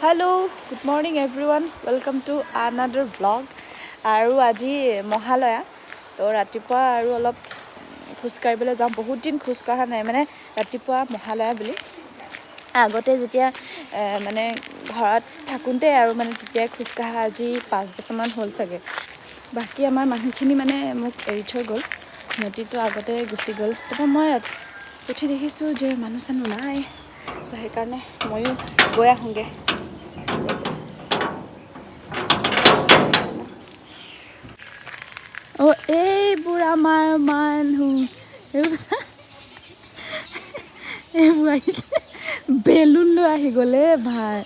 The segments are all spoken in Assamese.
Hello, good morning everyone. Welcome to another vlog. আৰু আজি মহালয়া তো ৰাতিপুৱা আৰু অলপ খোজ কাঢ়িবলৈ যাওঁ বহুত দিন খোজ কাঢ়া নাই মানে ৰাতিপুৱা মহালয়া বুলি আগতে যেতিয়া মানে ঘৰত থাকোঁতে আৰু মানে তেতিয়া খোজ কাঢ়া আজি 5 বছৰমান হ'ল চাগে বাকী আমাৰ মানুহখিনি মানে মোক এৰি থৈ গ'ল নদীটো আগতে গুচি গ'ল তাৰপৰা মই উঠি দেখিছোঁ যে মানুহ চানুহ নাই সেইকাৰণে ময়ো গৈ আহোঁগৈ এইবোৰ আমাৰ মানুহ এইবোৰ বেলুন লৈ আহি গ'লে ভাই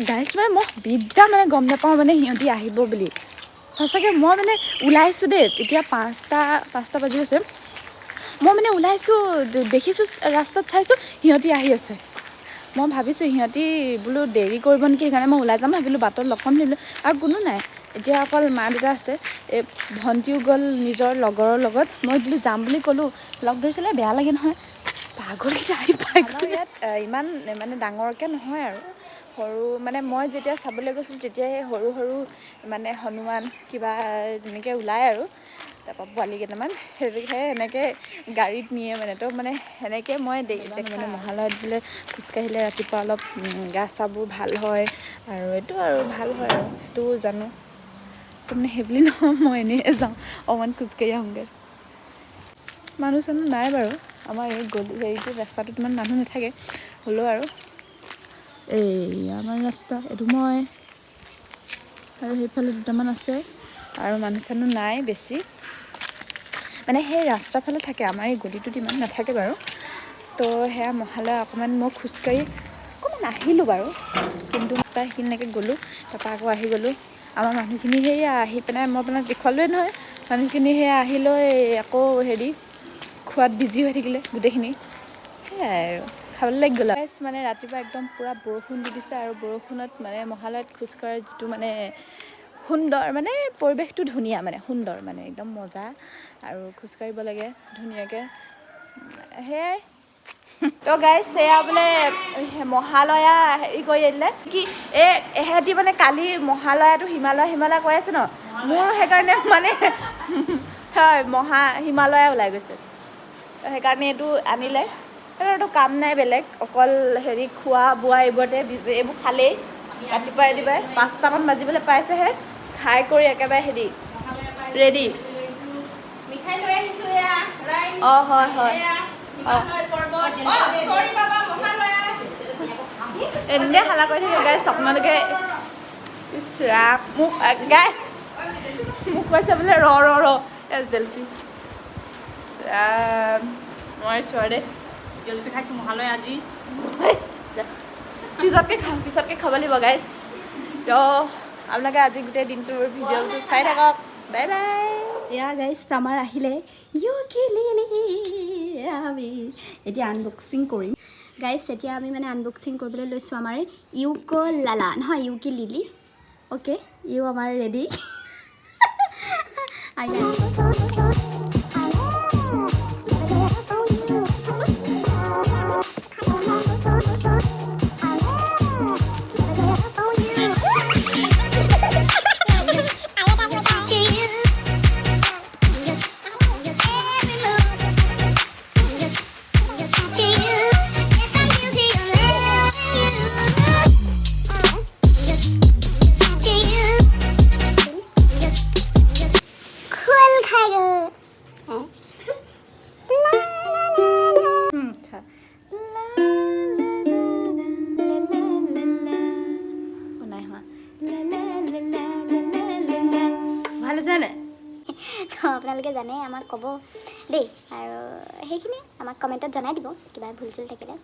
গাইজ মানে মই বিদ্যা মানে গম নাপাওঁ মানে সিহঁতি আহিব বুলি সঁচাকৈ মই মানে ওলাইছোঁ দেই এতিয়া পাঁচটা বাজি আছে মই মানে ওলাইছোঁ দেখিছোঁ ৰাস্তাত চাইছোঁ সিহঁতি আহি আছে মই ভাবিছোঁ সিহঁতি বোলো দেৰি কৰিব নেকি সেইকাৰণে মই ওলাই যাম ভাবিলোঁ বাটত লগ পাম ভাবিলোঁ আৰু কোনো নাই এতিয়া অকল মা দেউতা আছে এই ভণ্টিও গ'ল নিজৰ লগৰৰ লগত মই বোলো যাম বুলি ক'লোঁ লগ ধৰিছিলে বেয়া লাগে নহয় পাগলকেইটা আহি পাই ইয়াত ইমান মানে ডাঙৰকৈ নহয় আৰু সৰু মানে মই যেতিয়া চাবলৈ গৈছিলোঁ তেতিয়া সেই সৰু সৰু মানে হনুমান কিবা তেনেকৈ ওলায় আৰু তাৰপৰা পোৱালি কেইটামান সেই এনেকৈ গাড়ীত নিয়ে মানে তো মানে সেনেকৈ মই মানে মহালয়াত বোলে খোজকাঢ়িলে ৰাতিপুৱা অলপ গা চাবোৰ ভাল হয় আৰু এইটো আৰু ভাল হয় আৰু সেইটো জানো তো মানে সেইবুলি নহয় মই এনেই যাওঁ অকণমান খোজকাঢ়ি আহোঁগৈ মানুহ চানুহ নাই বাৰু আমাৰ এই হেৰিটো ৰাস্তাটোত ইমান মানুহ নাথাকে হ'লেও আৰু এই আমাৰ ৰাস্তা এইটো মই আৰু সেইফালে দুটামান আছে আৰু মানুহ চানুহ নাই বেছি মানে সেই ৰাস্তাৰ ফালে থাকে আমাৰ এই গলিটোত ইমান নাথাকে বাৰু তো সেয়া মহালয়া অকণমান মই খোজকাঢ়ি অকণমান আহিলোঁ বাৰু কিন্তু ৰাস্তা সেইখিনিলৈকে গ'লোঁ তাৰপৰা আকৌ আহি গ'লোঁ আমাৰ মানুহখিনি সেয়া আহি পেলাই মই আপোনাক দেখুৱালোৱে নহয় মানুহখিনি সেয়া আহি লৈ আকৌ হেৰি খোৱাত বিজি হৈ থাকিলে গোটেইখিনি সেয়াই আৰু খাবলৈ লাগি গ'ল মানে ৰাতিপুৱা একদম পূৰা বৰষুণ দি দিছে আৰু বৰষুণত মানে মহালয়াত খোজকঢ়াৰ যিটো মানে সুন্দৰ মানে পৰিৱেশটো ধুনীয়া মানে সুন্দৰ মানে একদম মজা আৰু খোজকাঢ়িব লাগে ধুনীয়াকৈ সেয়াই তো গাইজ সেয়া বোলে মহালয়া হেৰি কৰি দিলে কি এহেঁতি মানে কালি মহালয়াটো হিমালয়া কৈ আছে ন মোৰ সেইকাৰণে মানে হয় হিমালয়া ওলাই গৈছে সেইকাৰণে এইটো আনিলে এইটো কাম নাই বেলেগ অকল হেৰি খোৱা বোৱা এইবোৰতে এইবোৰ খালেই ৰাতিপুৱাই 5টামান বাজিবলৈ পাইছেহে খাই কৰি একেবাৰে হেৰি ৰেডি মিঠাই লৈ আহিছো এয়া অঁ হয় হয় অঁ এনেকৈ হালা কৰি থাকে গাই আপোনালোকে মোক গাই মোক কৈছে বোলে ৰ জেলফি নোৱাৰিছোঁ আৰু দেই জলপি খাইছোঁ মহালয়া আজি পিছতকৈ খাব লাগিব গাইজ তো আপোনালোকে আজি গোটেই দিনটোৰ ভিডিঅ'টো চাই থাকক বাই বাই এয়া গাইজ আমাৰ আহিলে উকুলেলে আমি এতিয়া আনবক্সিং কৰিম গাইজ এতিয়া আমি মানে আনবক্সিং কৰিবলৈ লৈছোঁ আমাৰ ইউকুলেলে নহয় ইউকুলেলে অ'কে ইউ আমাৰ ৰেডি আপোনালোকে জানে আমাক ক'ব দেই আৰু সেইখিনি আমাক কমেণ্টত জনাই দিব কিবা ভুল চুল থাকিলে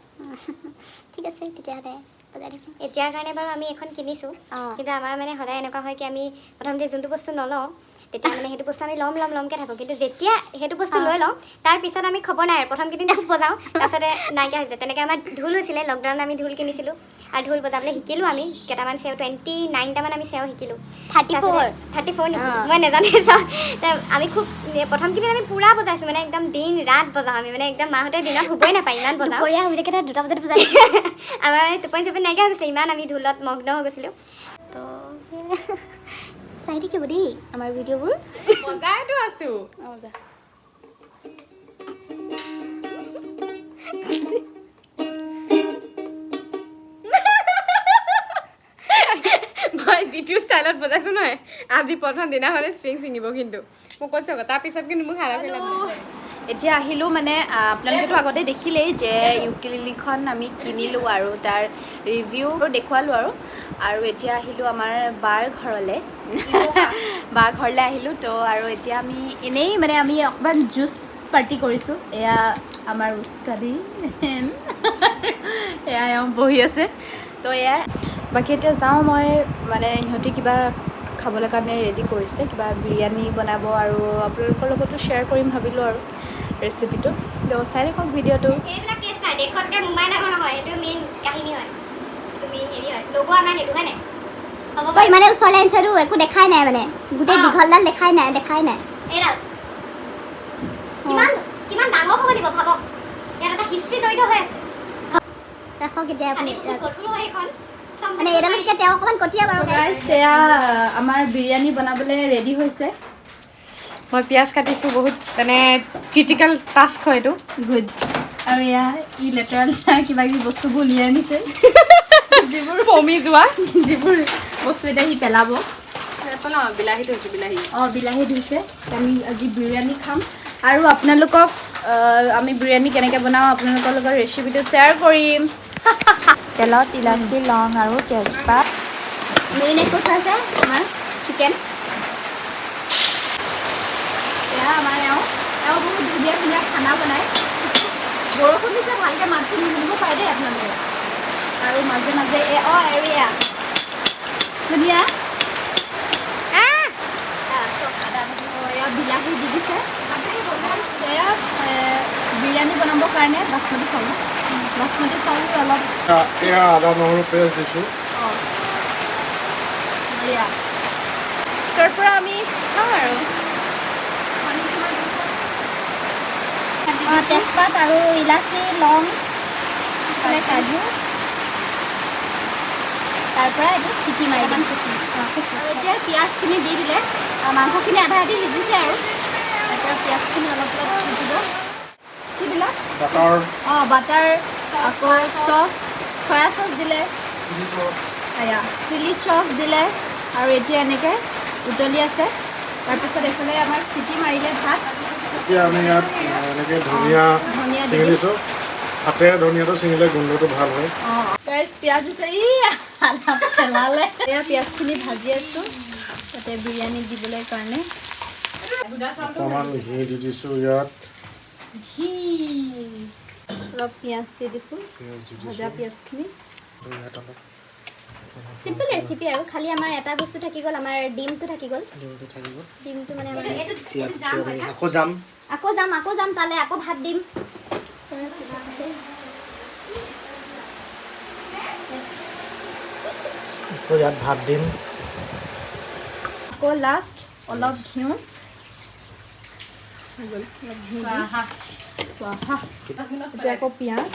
ঠিক আছে তেতিয়াহ'লে বজাই থাকিম এতিয়াৰ কাৰণে বাৰু আমি এখন কিনিছোঁ কিন্তু আমাৰ মানে সদায় এনেকুৱা হয় কি আমি প্ৰথমতে যোনটো বস্তু নলওঁ তেতিয়া মানে সেইটো বস্তু আমি ল'মকৈ থাকোঁ কিন্তু যেতিয়া সেইটো বস্তু লৈ লওঁ তাৰপিছত আমি খবৰ নাই আৰু প্ৰথম কেইদিন খুব বজাওঁ তাৰপিছতে নাইকিয়া হৈছে তেনেকৈ আমাৰ ঢোল হৈছিলে লকডাউনত আমি ঢোল কিনিছিলোঁ আৰু ঢোল বজাবলৈ শিকিলোঁ আমি কেইটামান চেও 29টামান আমি চেও শিকিলোঁ 34 নেকি মই নাজানো আমি খুব প্ৰথম কেইদিন আমি পূৰা বজাইছোঁ মানে একদম দিন ৰাত বজাওঁ আমি মানে একদম মাহঁতে দিনত শুবই নাপায় ইমান বজাওঁ দুপৰীয়া শুই থাকে 2টা বজাত বজাই আমাৰ মানে টোপনি নাইকিয়া হৈ গৈছে ইমান আমি ঢোলত মগ্ন হৈ গৈছিলোঁ তো চাই থাকিব দেই আমাৰ ভিডিঅ'বোৰ বজাইতো আছো মই যিটো ষ্টাইলত বজাইছো নহয় আজি প্ৰথম দিনাখনে ষ্ট্ৰিং ছিঙিব কিন্তু মোক কৈছে তাৰপিছত কিন্তু মোক হাৰা কৰিলে এতিয়া আহিলোঁ মানে আপোনালোকেতো আগতে দেখিলেই যে ইউকেলেলিখন আমি কিনিলোঁ আৰু তাৰ ৰিভিউ দেখুৱালোঁ আৰু এতিয়া আহিলোঁ আমাৰ বাৰ ঘৰলৈ আহিলোঁ তো আৰু এতিয়া আমি এনেই মানে আমি অকণমান জুচ পাৰ্টি কৰিছোঁ এয়া আমাৰ উস্তাদি এয়া বহি আছে তো এয়া বাকী এতিয়া যাওঁ মই মানে সিহঁতি কিবা খাবলৈ কাৰণে ৰেডি কৰিছে কিবা বিৰিয়ানী বনাব আৰু আপোনালোকৰ লগতো শ্বেয়াৰ কৰিম ভাবিলোঁ আৰু ৰেচিপিটো তো চাই থাকক ভিডিঅ'টো এইবিলাক কেছ নাই দেশতকৈ মুম্বাই নগৰ নহয় সেইটো মেইন কাহিনী হয় সেইটো মেইন হেৰি হয় লোগো আমাৰ সেইটো হয় নাই হ'ব পাৰে মানে ওচৰলৈ আনিছোঁ একো দেখাই নাই মানে গোটেই দীঘলডাল দেখাই নাই এইডাল কিমান ডাঙৰ হ'ব লাগিব ভাবক ইয়াত এটা হিষ্ট্ৰী জড়িত হৈ আছে ৰাখক এতিয়া আপুনি সেইখন মানে এইডালতকৈ তেওঁ অকণমান কটীয়া বাৰু গাইছ এয়া আমাৰ বিৰিয়ানী বনাবলৈ ৰেডি হৈছে মই পিঁয়াজ কাটিছোঁ বহুত মানে ক্ৰিটিকেল টাস্ক হয় এইটো গুড আৰু এয়া ই লেতেৰা কিবা কিবি বস্তুবোৰ উলিয়াই আনিছে যিবোৰ কমি যোৱা যিবোৰ বস্তু এতিয়া সি পেলাব বিলাহী থৈছোঁ বিলাহী ধুইছে আমি আজি বিৰিয়ানী খাম আৰু আপোনালোকক আমি বিৰিয়ানী কেনেকৈ বনাওঁ আপোনালোকৰ লগত ৰেচিপিটো শ্বেয়াৰ কৰিম তেলত ইলাচি লং আৰু তেজপাত মেইন একো আছে আমাৰ চিকেন এয়া আমাৰ এওঁ বহুত ধুনীয়া ধুনীয়া খানা বনায় বৰষুণ দিছে ভালকৈ মাতটো নিব পাৰে দেই আপোনালোকে আৰু মাজে মাজে আৰু এয়া ধুনীয়া এয়া বিলাহী দি দিছে এয়া বিৰিয়ানী বনাবৰ কাৰণে বাচমতি চাউল অলপ এয়া আদা নহৰু পেষ্ট দিছোঁ এয়া তাৰ পৰা আমি খাওঁ আৰু তেজপাত আৰু ইলাচি লং কাজু তাৰ পৰা এইটো চিটি মাৰি দিম আৰু এতিয়া পিঁয়াজখিনি দি দিলে মাংসখিনি আধা আধি সিজিছে আৰু তাৰ পৰা পিঁয়াজখিনি অলপ সিজিব কি দিলা বাটাৰ আকৌ চচ চয়া চচ দিলে এয়া চিলি চচ দিলে আৰু এতিয়া এনেকৈ উতলি আছে তাৰপিছত এইফালে আমাৰ চিটি মাৰিলে ভাত এতিয়া আমি ইয়াত এনেকৈ ধনিয়া ছিঙি দিছোঁ হাতেৰে ধনিয়াটো ছিঙিলে গোন্ধটো ভাল হয় পিঁয়াজ দিছে পেলালে এয়া পিঁয়াজখিনি ভাজি আছোঁ তাতে বিৰিয়ানী দিবলৈ কাৰণে অকণমান ঘি দি দিছোঁ ইয়াত ঘি অলপ পিঁয়াজ দি দিছোঁ ভজা পিঁয়াজখিনি চিম্পল ৰেচিপি আৰু খালি আমাৰ এটা বস্তু থাকি গ'ল আমাৰ ডিমটো থাকি গ'ল ডিমটো মানে আমাৰ আকৌ যাম তালে আকৌ ভাত দিম ইয়াত ভাত দিম আকৌ লাষ্ট অলপ ঘিউ এতিয়া আকৌ পিঁয়াজ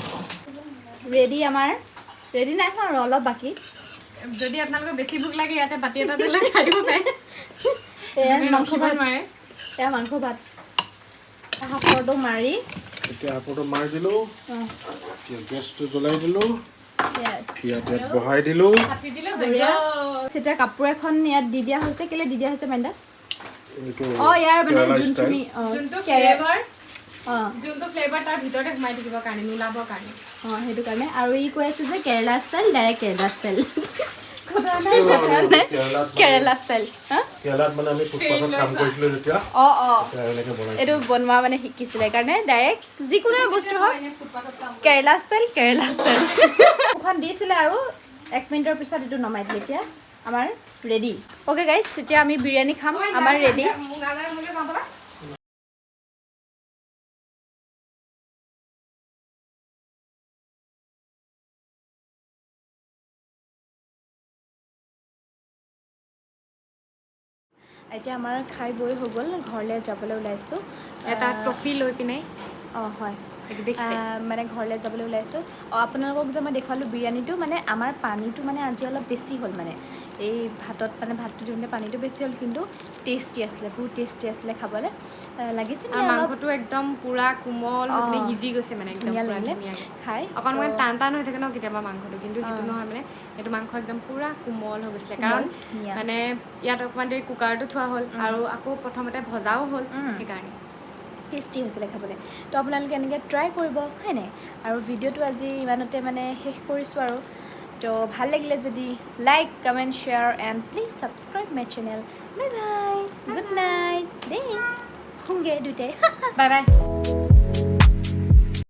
ৰেডি আমাৰ ৰেডি নাই হোৱা আৰু অলপ বাকী যদি আপোনালোকৰ বেছি ভোক লাগে ইয়াতে বাতি এটা দিলে খাই দিব পাৰে এয়া মাংস ভাত নোৱাৰে এয়া মাংস ভাত সাপৰটো মাৰি এতিয়া সাপৰটো মাৰি দিলোঁ গেছটো জ্বলাই দিলোঁ ইয়াত বহাই দিলোঁ এতিয়া কাপোৰ এখন ইয়াত দি দিয়া হৈছে কেলৈ দি দিয়া হৈছে মেণ্ডা এইটো ইয়াৰ মানে যোনটো ফ্লেভাৰ তাৰ ভিতৰতে সোমাই থাকিবৰ কাৰণে নোলাবৰ কাৰণে সেইটো কাৰণে আৰু ই কৈ আছে যে কেৰেলা ষ্টাইল ডাইৰেক্ট কেৰেলা ষ্টাইল কেৰেলাত মানে আমি ফুটপাথত কাম কৰিছিলোঁ যেতিয়া এনেকৈ বনাইছোঁ এইটো বনোৱা মানে শিকিছিলে কাৰণে ডাইৰেক্ট যিকোনো বস্তু হওক কেৰেলা ষ্টাইল মুখখন দিছিলে আৰু 1 মিনিটৰ পিছত এইটো নমাই দিলে এতিয়া আমাৰ ৰেডি অ'কে গাইজ এতিয়া আমি বিৰিয়ানী খাম আমাৰ ৰেডি এতিয়া আমাৰ খাই বৈ হৈ গ'ল ঘৰলৈ যাবলৈ ওলাইছোঁ এটা ট্ৰফি লৈ পিনে অঁ হয় দেখিছে মানে ঘৰলৈ যাবলৈ ওলাইছোঁ আপোনালোকক যে মই দেখুৱালোঁ বিৰিয়ানীটো মানে আমাৰ পানীটো মানে আজি অলপ বেছি হ'ল মানে এই ভাতত মানে ভাতটো দিওঁতে পানীটো বেছি হ'ল কিন্তু টেষ্টি আছিলে বহুত টেষ্টি আছিলে খাবলৈ লাগিছিল আৰু মাংসটো একদম পুৰা কোমল হৈ পিনে সিজি গৈছে মানে একদম ধুনীয়া পুৰা লাগিলে ধুনীয়াকৈ খাই অকণমান টান টান হৈ থাকে ন কেতিয়াবা মাংসটো কিন্তু সেইটো নহয় মানে এইটো মাংস একদম পুৰা কোমল হৈ গৈছিলে কাৰণ মানে ইয়াত অকণমান দেৰি কুকাৰটো থোৱা হ'ল আৰু আকৌ প্ৰথমতে ভজাও হ'ল সেইকাৰণে টেষ্টি হৈছিলে খাবলৈ তো আপোনালোকে এনেকৈ ট্ৰাই কৰিব হয় নাই আৰু ভিডিঅ'টো আজি ইমানতে মানে শেষ কৰিছোঁ আৰু তো ভাল লাগিলে যদি like comment share and please subscribe my channel bye bye good night দেই শুংগে দুটাই বাই বাই